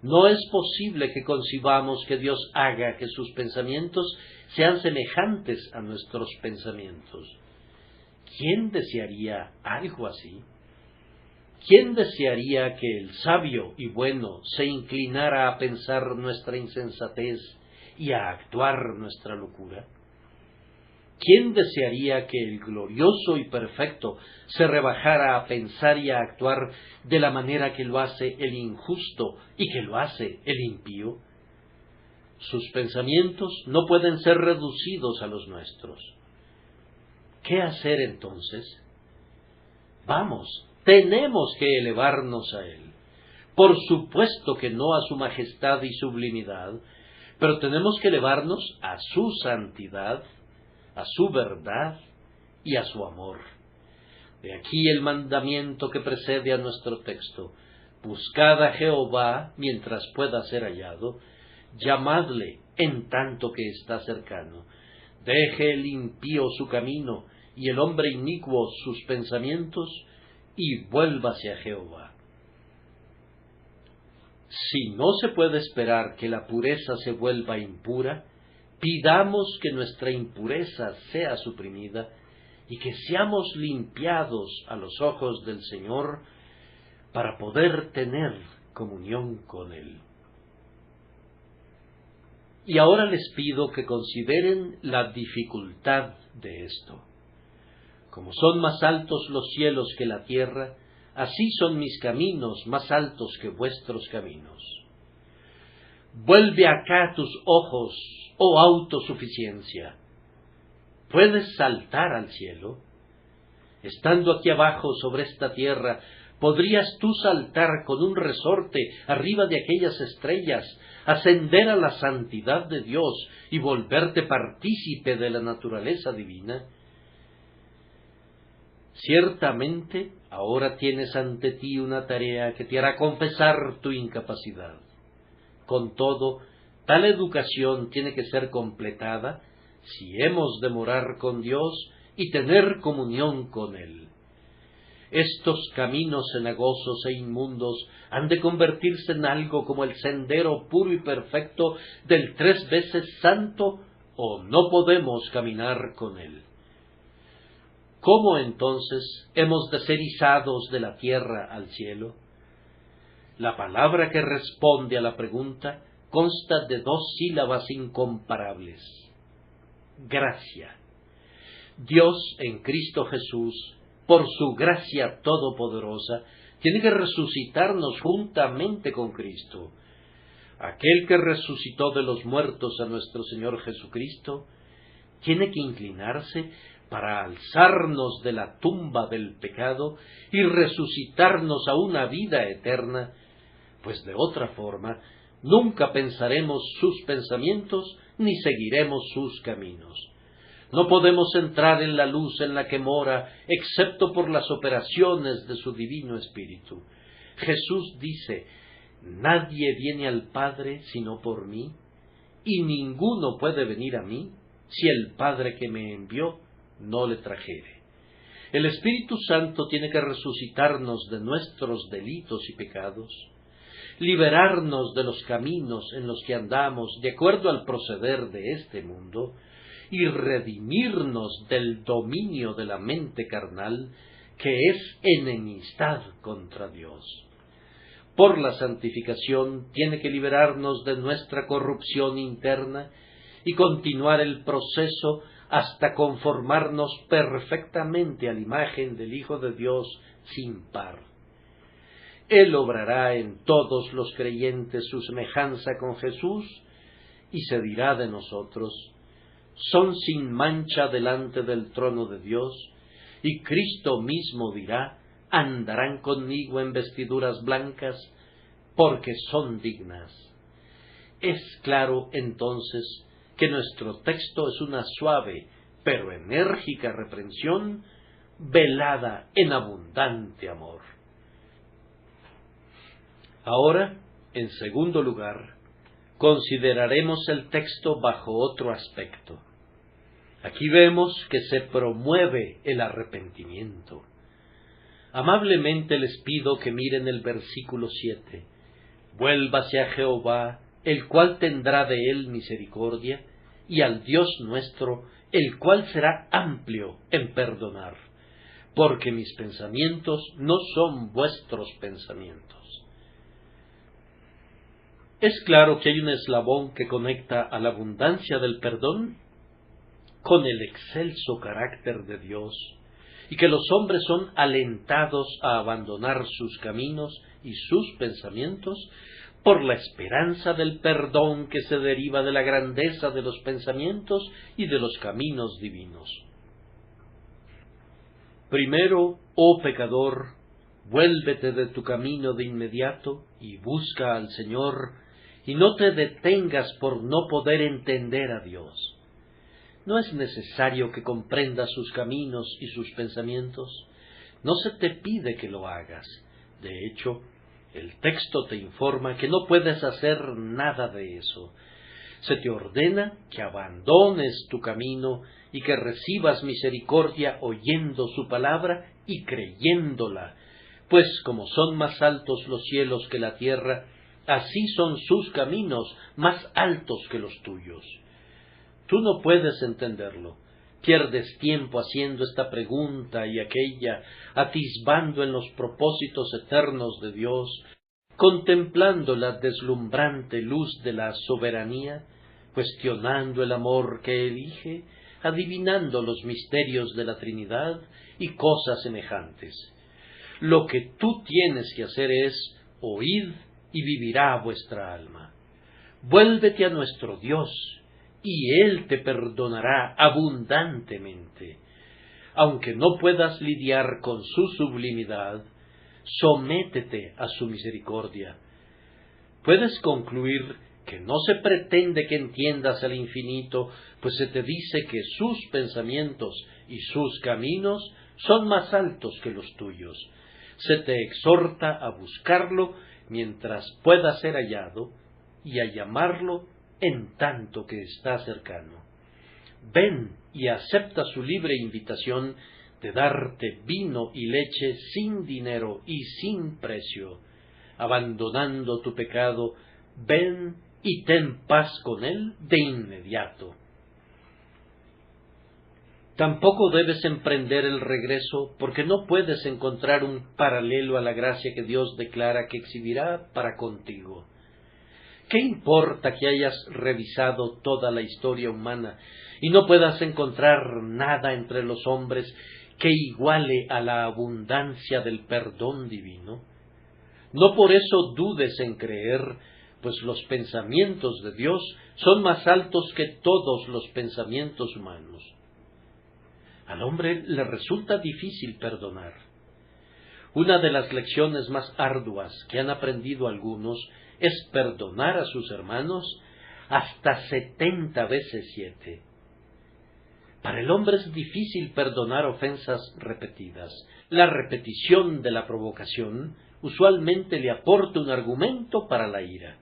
no es posible que concibamos que Dios haga que sus pensamientos sean semejantes a nuestros pensamientos. ¿Quién desearía algo así? ¿Quién desearía que el sabio y bueno se inclinara a pensar nuestra insensatez y a actuar nuestra locura? ¿Quién desearía que el glorioso y perfecto se rebajara a pensar y a actuar de la manera que lo hace el injusto y que lo hace el impío? Sus pensamientos no pueden ser reducidos a los nuestros. ¿Qué hacer entonces? Vamos, tenemos que elevarnos a Él. Por supuesto que no a su majestad y sublimidad, pero tenemos que elevarnos a su santidad, a su verdad y a su amor. De aquí el mandamiento que precede a nuestro texto: buscad a Jehová mientras pueda ser hallado, llamadle en tanto que está cercano. Deje el impío su camino y el hombre inicuo sus pensamientos, y vuélvase a Jehová. Si no se puede esperar que la pureza se vuelva impura, pidamos que nuestra impureza sea suprimida y que seamos limpiados a los ojos del Señor para poder tener comunión con Él. Y ahora les pido que consideren la dificultad de esto. Como son más altos los cielos que la tierra, así son mis caminos más altos que vuestros caminos. Vuelve acá tus ojos, oh autosuficiencia. ¿Puedes saltar al cielo? Estando aquí abajo sobre esta tierra, ¿podrías tú saltar con un resorte arriba de aquellas estrellas, ascender a la santidad de Dios y volverte partícipe de la naturaleza divina? Ciertamente, ahora tienes ante ti una tarea que te hará confesar tu incapacidad. Con todo, tal educación tiene que ser completada si hemos de morar con Dios y tener comunión con Él. Estos caminos cenagosos e inmundos han de convertirse en algo como el sendero puro y perfecto del 3 veces santo, o no podemos caminar con Él. ¿Cómo entonces hemos de ser izados de la tierra al cielo? La palabra que responde a la pregunta consta de 2 sílabas incomparables: gracia. Dios en Cristo Jesús, por su gracia todopoderosa, tiene que resucitarnos juntamente con Cristo. Aquel que resucitó de los muertos a nuestro Señor Jesucristo tiene que inclinarse para alzarnos de la tumba del pecado y resucitarnos a una vida eterna, pues de otra forma nunca pensaremos sus pensamientos ni seguiremos sus caminos. No podemos entrar en la luz en la que mora, excepto por las operaciones de su Divino Espíritu. Jesús dice: nadie viene al Padre sino por mí, y ninguno puede venir a mí si el Padre que me envió no le trajere. El Espíritu Santo tiene que resucitarnos de nuestros delitos y pecados, liberarnos de los caminos en los que andamos de acuerdo al proceder de este mundo, y redimirnos del dominio de la mente carnal, que es enemistad contra Dios. Por la santificación tiene que liberarnos de nuestra corrupción interna y continuar el proceso hasta conformarnos perfectamente a la imagen del Hijo de Dios sin par. Él obrará en todos los creyentes su semejanza con Jesús, y se dirá de nosotros: son sin mancha delante del trono de Dios, y Cristo mismo dirá: andarán conmigo en vestiduras blancas, porque son dignas. Es claro entonces que nuestro texto es una suave pero enérgica reprensión, velada en abundante amor. Ahora, en segundo lugar, consideraremos el texto bajo otro aspecto. Aquí vemos que se promueve el arrepentimiento. Amablemente les pido que miren el versículo 7. Vuélvase a Jehová, el cual tendrá de él misericordia, y al Dios nuestro, el cual será amplio en perdonar, porque mis pensamientos no son vuestros pensamientos. Es claro que hay un eslabón que conecta a la abundancia del perdón con el excelso carácter de Dios, y que los hombres son alentados a abandonar sus caminos y sus pensamientos por la esperanza del perdón que se deriva de la grandeza de los pensamientos y de los caminos divinos. Primero, oh pecador, vuélvete de tu camino de inmediato y busca al Señor, y no te detengas por no poder entender a Dios. No es necesario que comprendas sus caminos y sus pensamientos. No se te pide que lo hagas. De hecho, el texto te informa que no puedes hacer nada de eso. Se te ordena que abandones tu camino y que recibas misericordia oyendo su palabra y creyéndola, pues como son más altos los cielos que la tierra, así son sus caminos más altos que los tuyos. Tú no puedes entenderlo. Pierdes tiempo haciendo esta pregunta y aquella, atisbando en los propósitos eternos de Dios, contemplando la deslumbrante luz de la soberanía, cuestionando el amor que elige, adivinando los misterios de la Trinidad y cosas semejantes. Lo que tú tienes que hacer es oír y vivirá vuestra alma. Vuélvete a nuestro Dios, y Él te perdonará abundantemente. Aunque no puedas lidiar con su sublimidad, sométete a su misericordia. Puedes concluir que no se pretende que entiendas al infinito, pues se te dice que sus pensamientos y sus caminos son más altos que los tuyos. Se te exhorta a buscarlo mientras pueda ser hallado y a llamarlo en tanto que está cercano. Ven y acepta su libre invitación de darte vino y leche sin dinero y sin precio. Abandonando tu pecado, ven y ten paz con él de inmediato. Tampoco debes emprender el regreso, porque no puedes encontrar un paralelo a la gracia que Dios declara que exhibirá para contigo. ¿Qué importa que hayas revisado toda la historia humana y no puedas encontrar nada entre los hombres que iguale a la abundancia del perdón divino? No por eso dudes en creer, pues los pensamientos de Dios son más altos que todos los pensamientos humanos. Al hombre le resulta difícil perdonar. Una de las lecciones más arduas que han aprendido algunos es perdonar a sus hermanos hasta 70 veces 7. Para el hombre es difícil perdonar ofensas repetidas. La repetición de la provocación usualmente le aporta un argumento para la ira.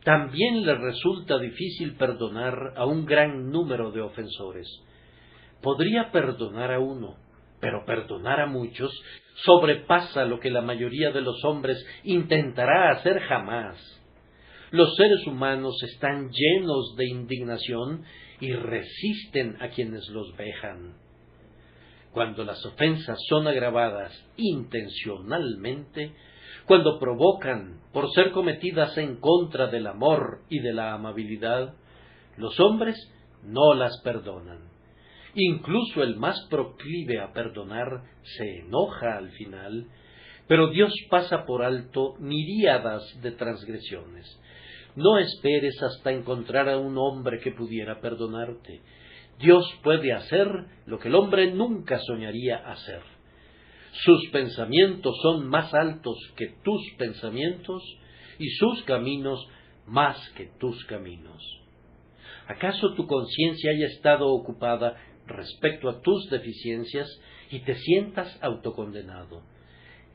También le resulta difícil perdonar a un gran número de ofensores. Podría perdonar a uno, pero perdonar a muchos sobrepasa lo que la mayoría de los hombres intentará hacer jamás. Los seres humanos están llenos de indignación y resisten a quienes los vejan. Cuando las ofensas son agravadas intencionalmente, cuando provocan por ser cometidas en contra del amor y de la amabilidad, los hombres no las perdonan. Incluso el más proclive a perdonar se enoja al final, pero Dios pasa por alto miríadas de transgresiones. No esperes hasta encontrar a un hombre que pudiera perdonarte. Dios puede hacer lo que el hombre nunca soñaría hacer. Sus pensamientos son más altos que tus pensamientos y sus caminos más que tus caminos. ¿Acaso tu conciencia haya estado ocupada respecto a tus deficiencias y te sientas autocondenado?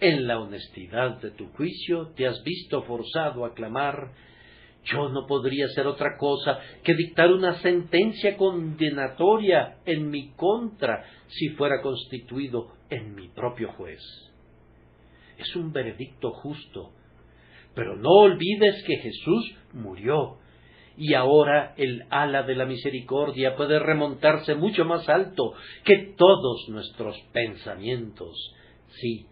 en la honestidad de tu juicio te has visto forzado a clamar: yo no podría hacer otra cosa que dictar una sentencia condenatoria en mi contra si fuera constituido en mi propio juez. Es un veredicto justo, pero no olvides que Jesús murió, y ahora el ala de la misericordia puede remontarse mucho más alto que todos nuestros pensamientos. Sí,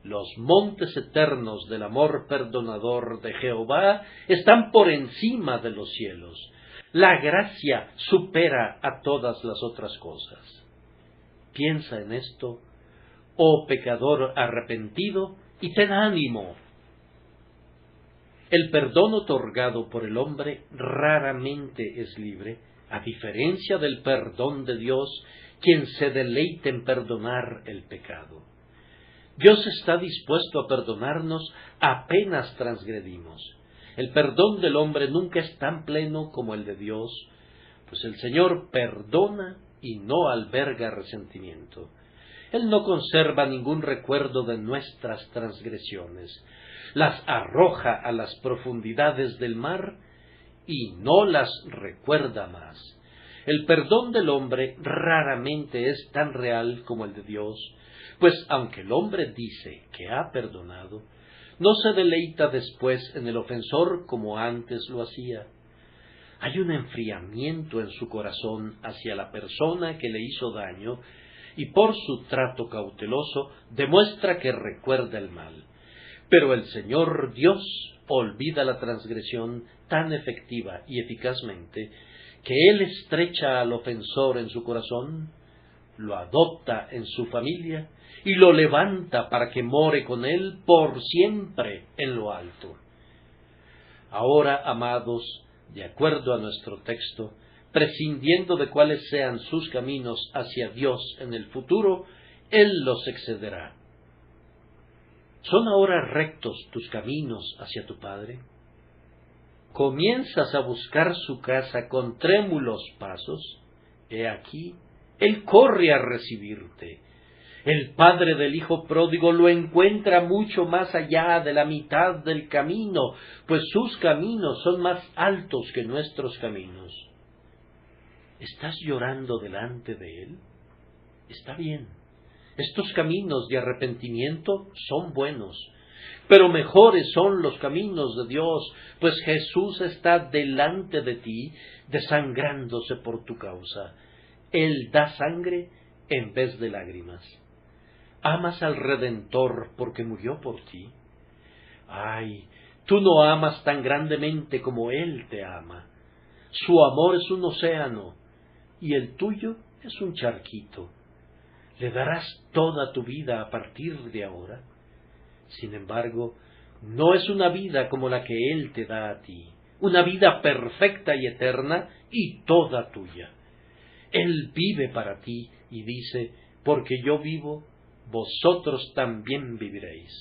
los montes eternos del amor perdonador de Jehová están por encima de los cielos. La gracia supera a todas las otras cosas. Piensa en esto, oh pecador arrepentido, y ten ánimo. El perdón otorgado por el hombre raramente es libre, a diferencia del perdón de Dios, quien se deleita en perdonar el pecado. Dios está dispuesto a perdonarnos apenas transgredimos. El perdón del hombre nunca es tan pleno como el de Dios, pues el Señor perdona y no alberga resentimiento. Él no conserva ningún recuerdo de nuestras transgresiones, las arroja a las profundidades del mar y no las recuerda más. El perdón del hombre raramente es tan real como el de Dios, pues aunque el hombre dice que ha perdonado, no se deleita después en el ofensor como antes lo hacía. Hay un enfriamiento en su corazón hacia la persona que le hizo daño y por su trato cauteloso demuestra que recuerda el mal. Pero el Señor Dios olvida la transgresión tan efectiva y eficazmente que Él estrecha al ofensor en su corazón, lo adopta en su familia y lo levanta para que more con Él por siempre en lo alto. Ahora, amados, de acuerdo a nuestro texto, prescindiendo de cuáles sean sus caminos hacia Dios en el futuro, Él los excederá. ¿Son ahora rectos tus caminos hacia tu Padre? ¿Comienzas a buscar su casa con trémulos pasos? He aquí, Él corre a recibirte. El padre del hijo pródigo lo encuentra mucho más allá de la mitad del camino, pues sus caminos son más altos que nuestros caminos. ¿Estás llorando delante de Él? Está bien. Estos caminos de arrepentimiento son buenos, pero mejores son los caminos de Dios, pues Jesús está delante de ti, desangrándose por tu causa. Él da sangre en vez de lágrimas. ¿Amas al Redentor porque murió por ti? Ay, tú no amas tan grandemente como Él te ama. Su amor es un océano, y el tuyo es un charquito. ¿Le darás toda tu vida a partir de ahora? Sin embargo, no es una vida como la que Él te da a ti, una vida perfecta y eterna y toda tuya. Él vive para ti y dice: porque yo vivo, vosotros también viviréis.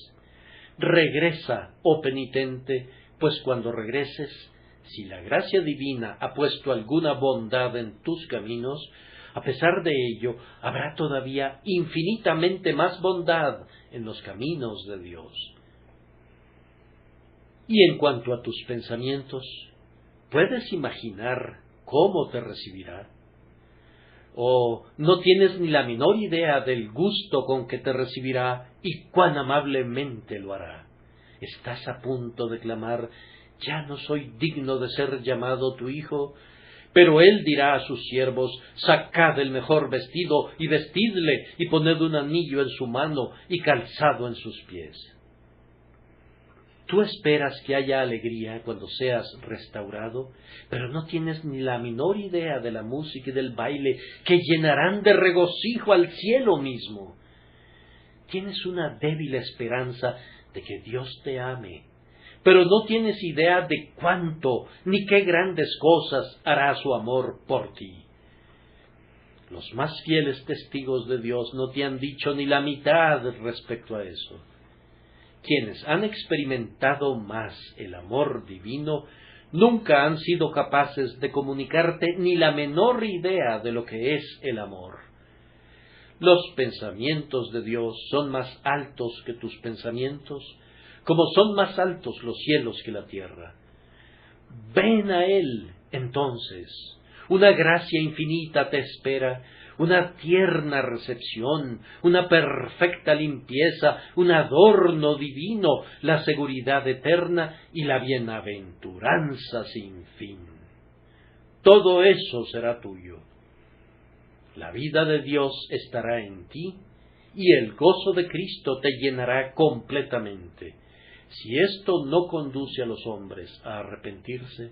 Regresa, oh penitente, pues cuando regreses, si la gracia divina ha puesto alguna bondad en tus caminos, a pesar de ello, habrá todavía infinitamente más bondad en los caminos de Dios. Y en cuanto a tus pensamientos, ¿puedes imaginar cómo te recibirá? ¿O no tienes ni la menor idea del gusto con que te recibirá y cuán amablemente lo hará? ¿Estás a punto de clamar: ya no soy digno de ser llamado tu hijo? Pero Él dirá a sus siervos: sacad el mejor vestido y vestidle, y poned un anillo en su mano y calzado en sus pies. Tú esperas que haya alegría cuando seas restaurado, pero no tienes ni la menor idea de la música y del baile que llenarán de regocijo al cielo mismo. Tienes una débil esperanza de que Dios te ame, pero no tienes idea de cuánto ni qué grandes cosas hará su amor por ti. Los más fieles testigos de Dios no te han dicho ni la mitad respecto a eso. Quienes han experimentado más el amor divino nunca han sido capaces de comunicarte ni la menor idea de lo que es el amor. Los pensamientos de Dios son más altos que tus pensamientos, como son más altos los cielos que la tierra. Ven a Él, entonces. Una gracia infinita te espera, una tierna recepción, una perfecta limpieza, un adorno divino, la seguridad eterna y la bienaventuranza sin fin. Todo eso será tuyo. La vida de Dios estará en ti y el gozo de Cristo te llenará completamente. Si esto no conduce a los hombres a arrepentirse,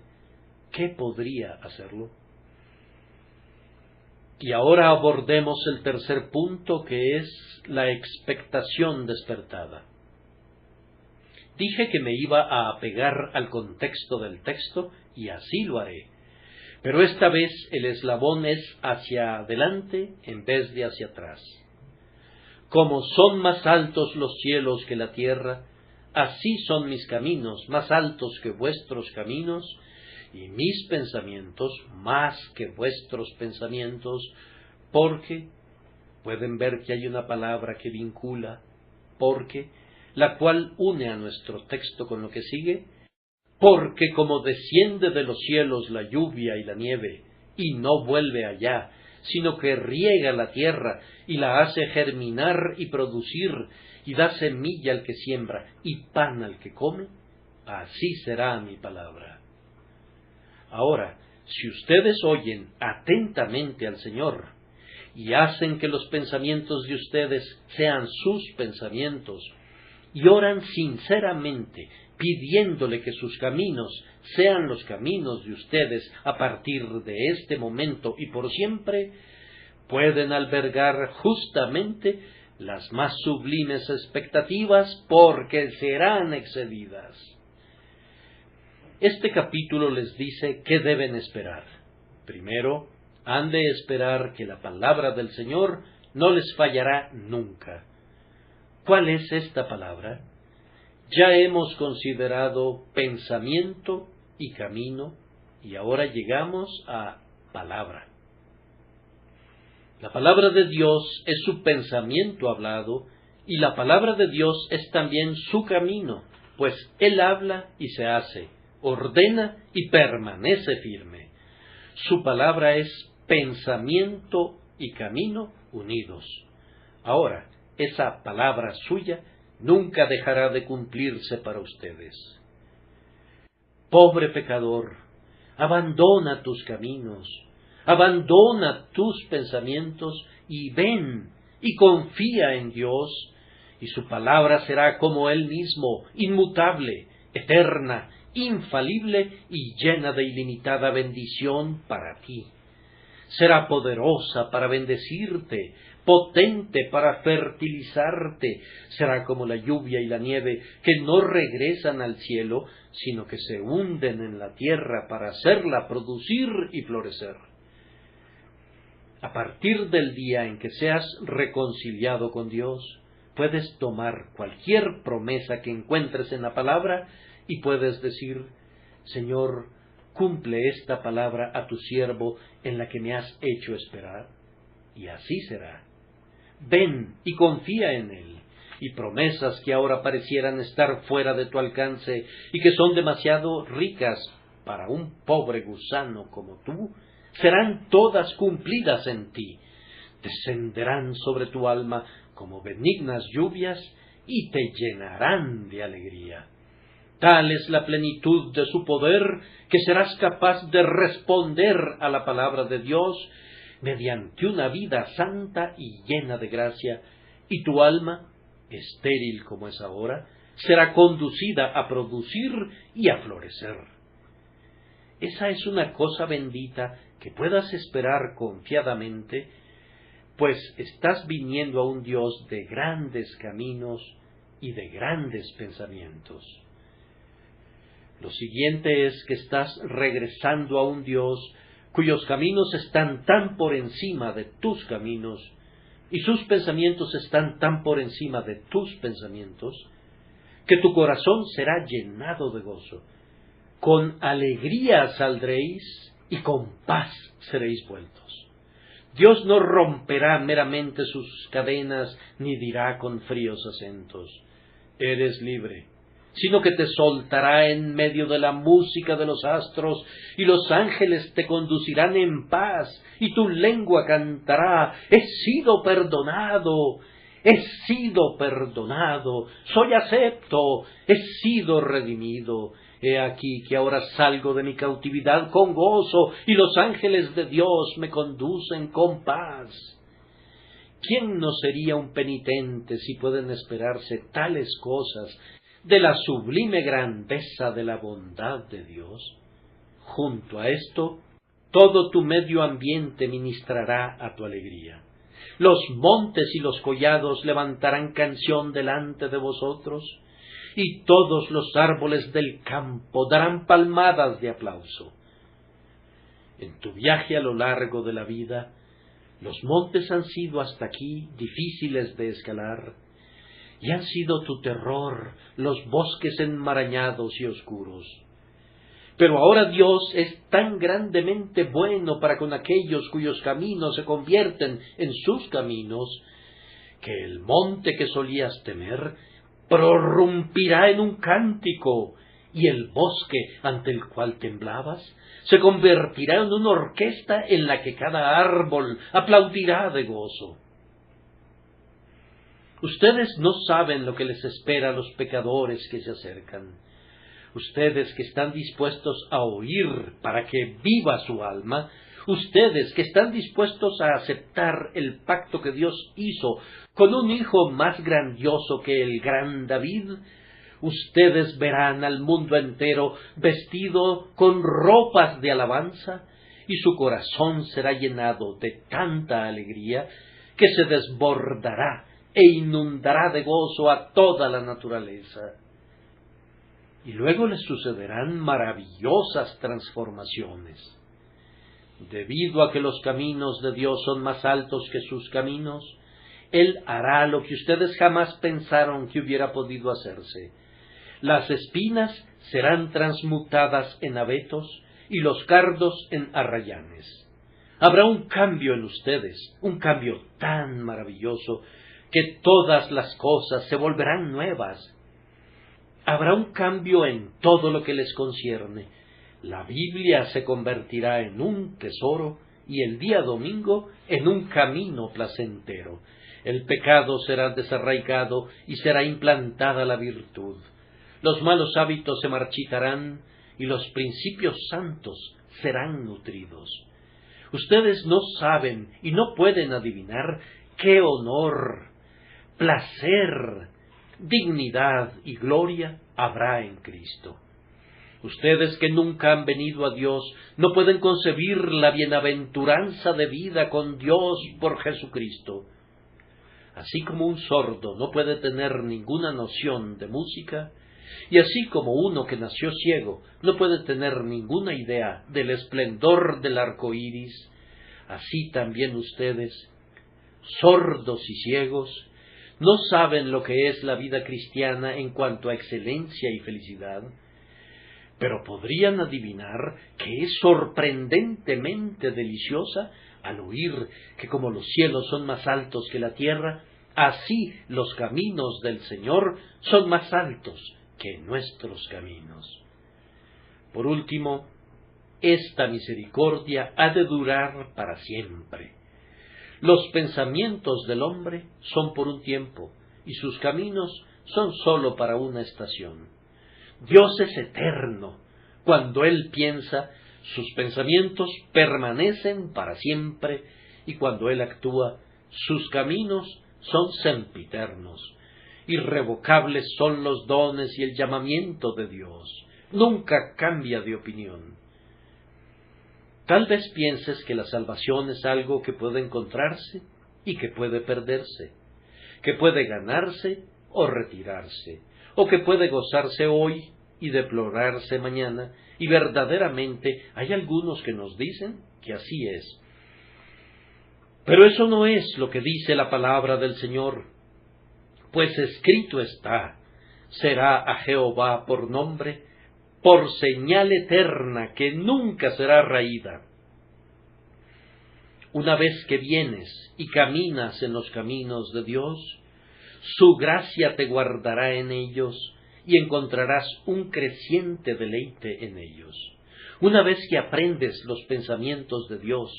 ¿qué podría hacerlo? Y ahora abordemos el tercer punto, que es la expectación despertada. Dije que me iba a apegar al contexto del texto, y así lo haré. Pero esta vez el eslabón es hacia adelante en vez de hacia atrás. Como son más altos los cielos que la tierra, así son mis caminos más altos que vuestros caminos, y mis pensamientos más que vuestros pensamientos, porque, pueden ver que hay una palabra que vincula, porque, la cual une a nuestro texto con lo que sigue, porque como desciende de los cielos la lluvia y la nieve, y no vuelve allá, sino que riega la tierra, y la hace germinar y producir, y da semilla al que siembra, y pan al que come, así será mi palabra. Ahora, si ustedes oyen atentamente al Señor, y hacen que los pensamientos de ustedes sean sus pensamientos, y oran sinceramente, pidiéndole que sus caminos sean los caminos de ustedes a partir de este momento y por siempre, pueden albergar justamente las más sublimes expectativas, porque serán excedidas. Este capítulo les dice qué deben esperar. Primero, han de esperar que la palabra del Señor no les fallará nunca. ¿Cuál es esta palabra? Ya hemos considerado pensamiento y camino, y ahora llegamos a palabra. La palabra de Dios es su pensamiento hablado, y la palabra de Dios es también su camino, pues Él habla y se hace, ordena y permanece firme. Su palabra es pensamiento y camino unidos. Ahora, esa palabra suya nunca dejará de cumplirse para ustedes. Pobre pecador, abandona tus caminos, abandona tus pensamientos y ven y confía en Dios, y su palabra será como Él mismo, inmutable, eterna, infalible y llena de ilimitada bendición para ti. Será poderosa para bendecirte, potente para fertilizarte. Será como la lluvia y la nieve, que no regresan al cielo, sino que se hunden en la tierra para hacerla producir y florecer. A partir del día en que seas reconciliado con Dios, puedes tomar cualquier promesa que encuentres en la palabra y puedes decir: Señor, cumple esta palabra a tu siervo en la que me has hecho esperar, y así será. Ven y confía en Él, y promesas que ahora parecieran estar fuera de tu alcance y que son demasiado ricas para un pobre gusano como tú, serán todas cumplidas en ti, descenderán sobre tu alma como benignas lluvias y te llenarán de alegría. Tal es la plenitud de su poder que serás capaz de responder a la palabra de Dios mediante una vida santa y llena de gracia, y tu alma, estéril como es ahora, será conducida a producir y a florecer. Esa es una cosa bendita que puedas esperar confiadamente, pues estás viniendo a un Dios de grandes caminos y de grandes pensamientos. Lo siguiente es que estás regresando a un Dios cuyos caminos están tan por encima de tus caminos y sus pensamientos están tan por encima de tus pensamientos, que tu corazón será llenado de gozo. Con alegría saldréis y con paz seréis vueltos. Dios no romperá meramente sus cadenas, ni dirá con fríos acentos: eres libre, sino que te soltará en medio de la música de los astros, y los ángeles te conducirán en paz, y tu lengua cantará: he sido perdonado, he sido perdonado, soy acepto, he sido redimido. He aquí que ahora salgo de mi cautividad con gozo, y los ángeles de Dios me conducen con paz. ¿Quién no sería un penitente si pueden esperarse tales cosas de la sublime grandeza de la bondad de Dios? Junto a esto, todo tu medio ambiente ministrará a tu alegría. Los montes y los collados levantarán canción delante de vosotros, y todos los árboles del campo darán palmadas de aplauso. En tu viaje a lo largo de la vida, los montes han sido hasta aquí difíciles de escalar, y han sido tu terror los bosques enmarañados y oscuros. Pero ahora Dios es tan grandemente bueno para con aquellos cuyos caminos se convierten en sus caminos, que el monte que solías temer prorrumpirá en un cántico, y el bosque ante el cual temblabas se convertirá en una orquesta en la que cada árbol aplaudirá de gozo. Ustedes no saben lo que les espera a los pecadores que se acercan. Ustedes que están dispuestos a oír para que viva su alma, ustedes que están dispuestos a aceptar el pacto que Dios hizo con un hijo más grandioso que el gran David, ustedes verán al mundo entero vestido con ropas de alabanza, y su corazón será llenado de tanta alegría que se desbordará e inundará de gozo a toda la naturaleza. Y luego les sucederán maravillosas transformaciones. Debido a que los caminos de Dios son más altos que sus caminos, Él hará lo que ustedes jamás pensaron que hubiera podido hacerse. Las espinas serán transmutadas en abetos y los cardos en arrayanes. Habrá un cambio en ustedes, un cambio tan maravilloso que todas las cosas se volverán nuevas. Habrá un cambio en todo lo que les concierne. La Biblia se convertirá en un tesoro y el día domingo en un camino placentero. El pecado será desarraigado y será implantada la virtud. Los malos hábitos se marchitarán y los principios santos serán nutridos. Ustedes no saben y no pueden adivinar qué honor, placer, dignidad y gloria habrá en Cristo. Ustedes que nunca han venido a Dios no pueden concebir la bienaventuranza de vida con Dios por Jesucristo. Así como un sordo no puede tener ninguna noción de música, y así como uno que nació ciego no puede tener ninguna idea del esplendor del arco iris, así también ustedes, sordos y ciegos, no saben lo que es la vida cristiana en cuanto a excelencia y felicidad, pero podrían adivinar que es sorprendentemente deliciosa al oír que como los cielos son más altos que la tierra, así los caminos del Señor son más altos que nuestros caminos. Por último, esta misericordia ha de durar para siempre. Los pensamientos del hombre son por un tiempo, y sus caminos son sólo para una estación. Dios es eterno. Cuando Él piensa, sus pensamientos permanecen para siempre, y cuando Él actúa, sus caminos son sempiternos. Irrevocables son los dones y el llamamiento de Dios. Nunca cambia de opinión. Tal vez pienses que la salvación es algo que puede encontrarse y que puede perderse, que puede ganarse o retirarse, o que puede gozarse hoy y deplorarse mañana, y verdaderamente hay algunos que nos dicen que así es. Pero eso no es lo que dice la palabra del Señor, pues escrito está: será a Jehová por nombre, por señal eterna que nunca será raída. Una vez que vienes y caminas en los caminos de Dios, su gracia te guardará en ellos y encontrarás un creciente deleite en ellos. Una vez que aprendes los pensamientos de Dios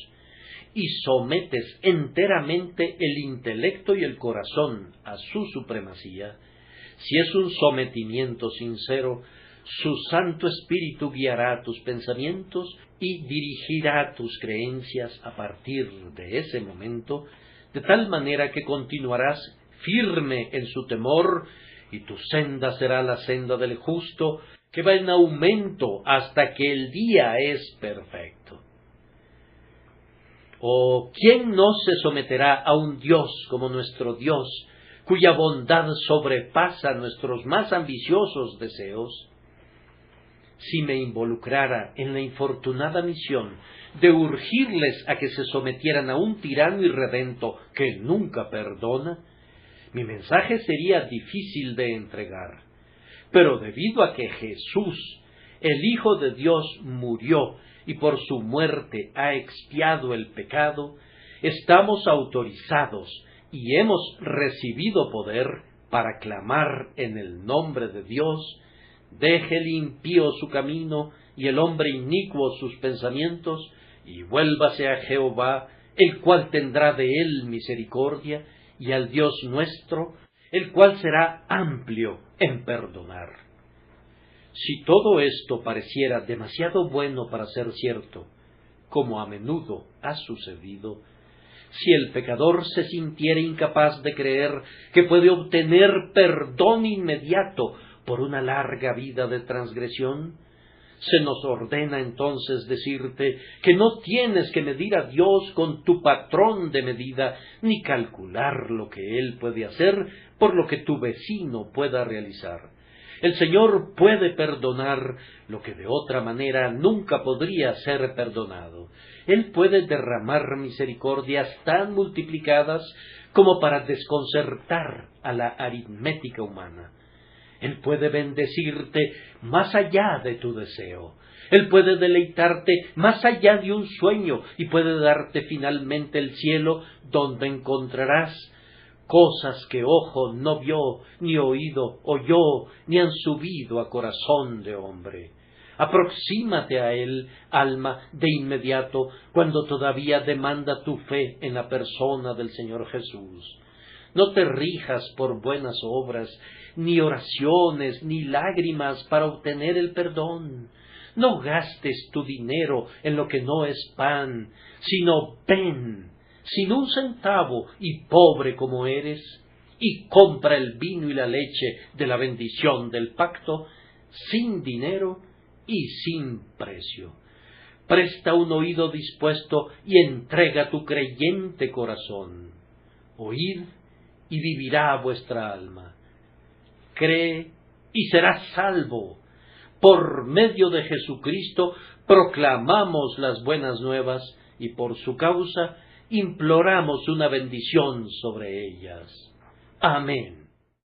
y sometes enteramente el intelecto y el corazón a su supremacía, si es un sometimiento sincero, su Santo Espíritu guiará tus pensamientos y dirigirá tus creencias a partir de ese momento, de tal manera que continuarás firme en su temor, y tu senda será la senda del justo, que va en aumento hasta que el día es perfecto. ¿O quién no se someterá a un Dios como nuestro Dios, cuya bondad sobrepasa nuestros más ambiciosos deseos? Si me involucrara en la infortunada misión de urgirles a que se sometieran a un tirano irredento que nunca perdona, mi mensaje sería difícil de entregar. Pero debido a que Jesús, el Hijo de Dios, murió y por su muerte ha expiado el pecado, estamos autorizados y hemos recibido poder para clamar en el nombre de Dios: deje el impío su camino y el hombre inicuo sus pensamientos, y vuélvase a Jehová, el cual tendrá de él misericordia, y al Dios nuestro, el cual será amplio en perdonar. Si todo esto pareciera demasiado bueno para ser cierto, como a menudo ha sucedido, si el pecador se sintiera incapaz de creer que puede obtener perdón inmediato por una larga vida de transgresión, se nos ordena entonces decirte que no tienes que medir a Dios con tu patrón de medida, ni calcular lo que Él puede hacer por lo que tu vecino pueda realizar. El Señor puede perdonar lo que de otra manera nunca podría ser perdonado. Él puede derramar misericordias tan multiplicadas como para desconcertar a la aritmética humana. Él puede bendecirte más allá de tu deseo. Él puede deleitarte más allá de un sueño y puede darte finalmente el cielo, donde encontrarás cosas que ojo no vio, ni oído oyó, ni han subido a corazón de hombre. Aproxímate a Él, alma, de inmediato, cuando todavía demanda tu fe en la persona del Señor Jesús. No te rijas por buenas obras, ni oraciones, ni lágrimas para obtener el perdón. No gastes tu dinero en lo que no es pan, sino ven, sin un centavo y pobre como eres, y compra el vino y la leche de la bendición del pacto, sin dinero y sin precio. Presta un oído dispuesto y entrega tu creyente corazón. Oíd y vivirá vuestra alma. Cree y serás salvo. Por medio de Jesucristo proclamamos las buenas nuevas y por su causa imploramos una bendición sobre ellas. Amén.